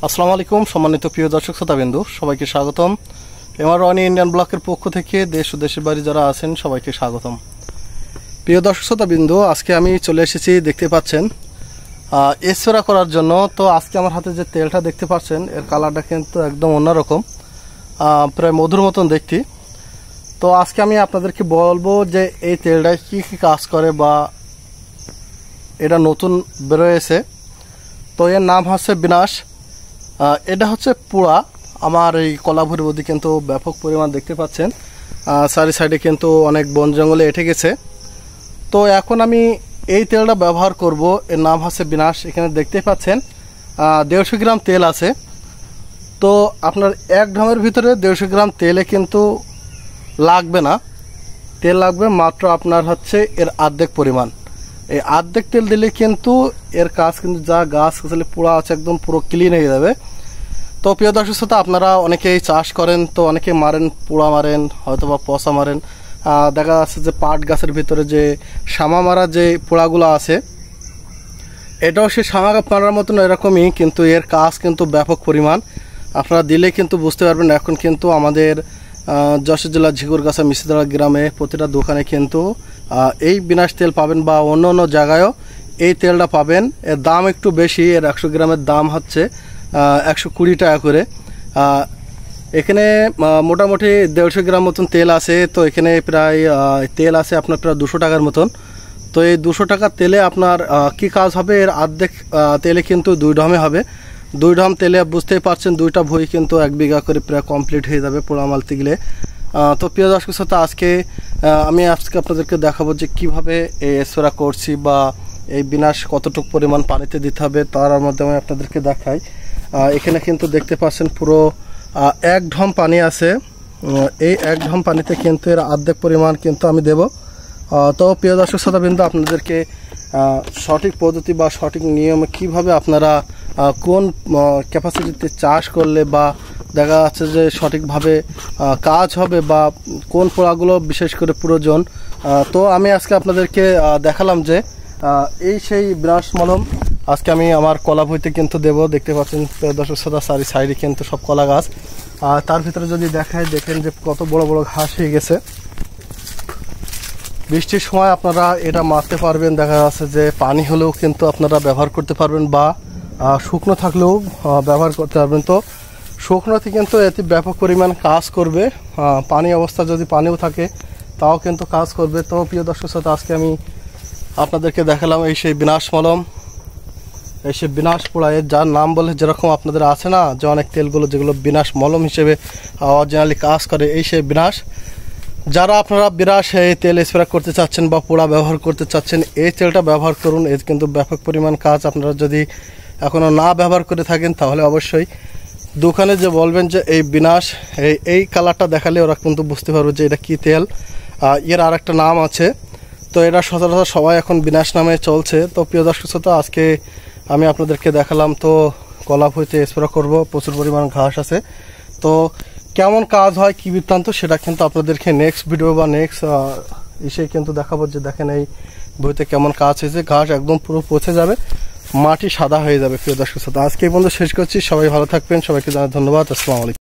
আসসালামু আলাইকুম সম্মানিত প্রিয় দর্শক শ্রোতাবিন্দু, সবাইকে স্বাগতম। এমআরওয়ানি ইন্ডিয়ান ব্লকের পক্ষ থেকে দেশ ও দেশের বাইরে যারা আছেন সবাইকে স্বাগতম। প্রিয় দর্শক শ্রোতাবিন্দু, আজকে আমি চলে এসেছি, দেখতে পাচ্ছেন স্প্রে করার জন্য। তো আজকে আমার হাতে যে তেলটা দেখতে পাচ্ছেন এর কালারটা কিন্তু একদম অন্যরকম, প্রায় মধুর মতন দেখতে। তো আজকে আমি আপনাদেরকে বলবো যে এই তেলটায় কী কী কাজ করে বা এটা নতুন বেরোয়েছে। তো এর নাম হচ্ছে বিনাশ। এটা হচ্ছে পুরা আমার এই কলাভুরির মধ্যে কিন্তু ব্যাপক পরিমাণ দেখতে পাচ্ছেন, চারি সাইডে কিন্তু অনেক বন জঙ্গলে এঁটে গেছে। তো এখন আমি এই তেলটা ব্যবহার করব, এর নাম হচ্ছে বিনাশ। এখানে দেখতে পাচ্ছেন 150 গ্রাম তেল আছে। তো আপনার এক ড্রামের ভিতরে 150 গ্রাম তেলে কিন্তু লাগবে না, তেল লাগবে মাত্র আপনার হচ্ছে এর অর্ধেক পরিমাণ। এই অর্ধেক তেল দিলে কিন্তু এর কাজ কিন্তু যা গাছ আসলে পোড়া আছে একদম পুরো ক্লিন হয়ে যাবে। তো প্রিয় দর্শক শ্রোতা, আপনারা অনেকেই চাষ করেন, তো অনেকে মারেন, পোড়া মারেন, হয়তো বা পচা মারেন। দেখা যাচ্ছে যে পাট গাছের ভিতরে যে শামা মারা যে পোড়াগুলো আছে, এটাও সে শামা মারার মতন এরকমই, কিন্তু এর কাজ কিন্তু ব্যাপক পরিমাণ। আপনারা দিলে কিন্তু বুঝতে পারবেন। এখন কিন্তু আমাদের যশোর জেলার ঝিকুরগাছা মিশ্রিদারা গ্রামে প্রতিটা দোকানে কিন্তু এই বিনাশ তেল পাবেন, বা অন্য অন্য জায়গায়ও এই তেলটা পাবেন। এর দাম একটু বেশি, এর 100 গ্রামের দাম হচ্ছে 120 টাকা করে। এখানে মোটামুটি 150 গ্রাম মতন তেল আছে। তো এখানে প্রায় তেল আছে আপনার প্রায় 200 টাকার মতন। তো এই 200 টাকার তেলে আপনার কি কাজ হবে, এর অর্ধেক তেলে কিন্তু 2 ড্রামে হবে। 2 ড্রাম তেলে বুঝতেই পারছেন 2টা ভুঁই কিন্তু 1 বিঘা করে প্রায় কমপ্লিট হয়ে যাবে পোড়া মালতে গেলে। তো প্রিয় দর্শক শ্রোতা, আমি আজকে আপনাদেরকে দেখাবো যে কিভাবে এই স্প্রে করছি বা এই বিনাশ কতটুকু পরিমাণ পানিতে দিতে হবে, তার মধ্যে আমি আপনাদেরকে দেখাই। এখানে কিন্তু দেখতে পাচ্ছেন পুরো 1 ঢম পানি আছে। এই 1 ঢম পানিতে কিন্তু এর অর্ধেক পরিমাণ কিন্তু আমি দেব। তো প্রিয় দর্শক শ্রোতাবৃন্দ, আপনাদেরকে সঠিক পদ্ধতি বা সঠিক নিয়মে কিভাবে আপনারা কোন ক্যাপাসিটিতে চাষ করলে বা দেখা যাচ্ছে যে সঠিকভাবে কাজ হবে বা কোন পোড়াগুলো বিশেষ করে প্রয়োজন, তো আমি আজকে আপনাদেরকে দেখালাম যে এই সেই বিনাশ মলম আজকে আমি আমার কলা ভুঁইতে কিন্তু দেব। দেখতে পাচ্ছেন দর্শক শ্রোতা, চারি সাইডে কিন্তু সব কলা গাছ। তার ভিতরে যদি দেখায়, দেখেন যে কত বড় বড় ঘাস হয়ে গেছে। বৃষ্টির সময় আপনারা এটা মারতে পারবেন, দেখা যাচ্ছে যে পানি হলেও কিন্তু আপনারা ব্যবহার করতে পারবেন, বা শুকনো থাকলেও ব্যবহার করতে পারবেন। তো শুকনোতে কিন্তু এতে ব্যাপক পরিমাণ কাজ করবে, পানি অবস্থা যদি পানিও থাকে তাও কিন্তু কাজ করবে। তো প্রিয় দর্শক শ্রোতা, আজকে আমি আপনাদেরকে দেখালাম এই সেই বিনাশ মলম, এই সেই বিনাশ পোড়া। এর যার নাম বলে যেরকম আপনাদের আছে না যে অনেক তেলগুলো যেগুলো বিনাশ মলম হিসেবে অরিজিনালি কাজ করে, এই সেই বিনাশ। যারা আপনারা বিনাশ এই তেল স্প্রে করতে চাচ্ছেন বা পোড়া ব্যবহার করতে চাচ্ছেন, এই তেলটা ব্যবহার করুন। এর কিন্তু ব্যাপক পরিমাণ কাজ। আপনারা যদি এখনও না ব্যবহার করে থাকেন তাহলে অবশ্যই দোকানে যে বলবেন যে এই বিনাশ, এই কালারটা দেখালে ওরা কিন্তু বুঝতে পারবে যে এটা কী তেল। এর আর একটা নাম আছে, তো এটা সচরাচর সবাই এখন বিনাশ নামে চলছে। তো প্রিয় দর্শক শ্রোতা, আজকে আমি আপনাদেরকে দেখালাম। তো কলা ভুঁইতে স্প্রে করব, প্রচুর পরিমাণ ঘাস আছে। তো কেমন কাজ হয়, কী বৃত্তান্ত, সেটা কিন্তু আপনাদেরকে নেক্সট ভিডিও বা নেক্সট এসে কিন্তু দেখাবো যে দেখেন এই ভুঁইতে কেমন কাজ হয়েছে। ঘাস একদম পুরো পচে যাবে, মাটি সাদা হয়ে যাবে। প্রিয় দর্শক শ্রোতা, আজকে এই পর্যন্ত শেষ করছি। সবাই ভালো থাকবেন, সবাইকে জানাই ধন্যবাদ। আসসালামু আলাইকুম।